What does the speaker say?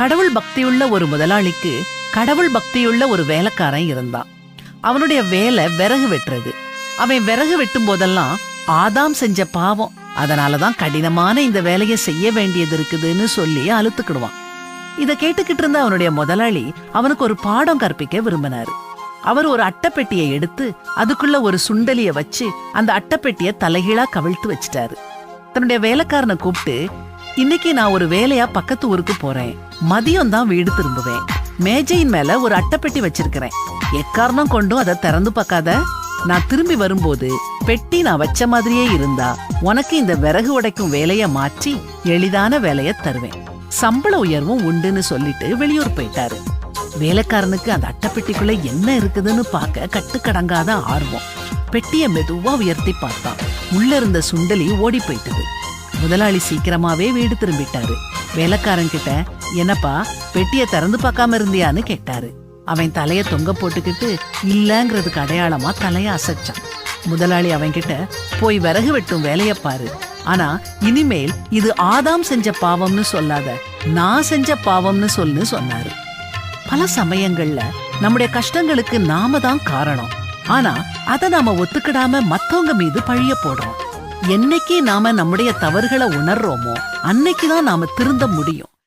கடவுள் பக்தியுள்ள ஒரு முதலாளிக்கு கடவுள் பக்தியுள்ள ஒரு வேலைக்காரன் இருந்தான். அவனுடைய வேலை விறகு வெட்டுறது. அவன் விறகு வெட்டும் போதெல்லாம் ஆதாம் செஞ்ச பாவம், அதனாலதான் கடினமான இந்த வேலையை செய்ய வேண்டியது இருக்குதுன்னு சொல்லி அழுத்துக்கிடுவான். இத கேட்டுக்கிட்டு இருந்த அவனுடைய முதலாளி அவனுக்கு ஒரு பாடம் கற்பிக்க விரும்பினாரு. அவர் ஒரு அட்டைப்பெட்டியை எடுத்து அதுக்குள்ள ஒரு சுண்டலிய வச்சு அந்த அட்டைப்பெட்டிய தலைகீழா கவிழ்த்து வச்சிட்டாரு. தன்னுடைய வேலைக்காரனை கூப்பிட்டு, இன்னைக்கு நான் ஒரு வேலையா பக்கத்து ஊருக்கு போறேன், மதியம் தான் வீடு திரும்புவேன். மேஜையின் மேல ஒரு அட்டைப்பெட்டி வச்சிருக்கிறேன், எக்காரணம் கொண்டும் அதை திறந்து பார்க்காத. நான் திரும்பி வரும்போது பெட்டி நான் வச்ச மாதிரியே இருந்தா உனக்கு இந்த விறகு உடைக்கும் வேலைய மாற்றி எளிதான வேலைய தருவேன், சம்பள உயர்வும் உண்டுன்னு சொல்லிட்டு வெளியூர் போயிட்டாரு. வேலைக்காரனுக்கு அந்த அட்டைப்பெட்டிக்குள்ள என்ன இருக்குதுன்னு பார்க்க கட்டுக்கடங்காத ஆர்வம். பெட்டிய மெதுவா உயர்த்தி பார்த்தான். உள்ள இருந்த சுண்டலி ஓடி போயிட்டது. முதலாளி சீக்கிரமாவே வீடு திரும்பிட்டாரு. வேலைக்காரன் கிட்ட, என்னப்பா பெட்டிய திறந்து பார்க்காம இருந்தியான்னு கேட்டாரு. அவன் தலைய தொங்க போட்டுக்கிட்டு இல்லங்கிறதுக்கு அடையாளமா தலைய அசைச்சான். முதலாளி அவன் கிட்ட, போய் விறகு வெட்டும் வேலைய பாரு, ஆனா இனிமேல் இது ஆதாம் செஞ்ச பாவம்னு சொல்லாத, நான் செஞ்ச பாவம்னு சொல்லுன்னு சொன்னாரு. பல சமயங்கள்ல நம்முடைய கஷ்டங்களுக்கு நாம தான் காரணம். ஆனா அத நாம ஒத்துக்கிடாம மத்தவங்க மீது பழிய போடுறோம். என்னைக்கு நாம நம்முடைய தவறுகளை உணர்றோமோ அன்னைக்குதான் நாம திருந்த முடியும்.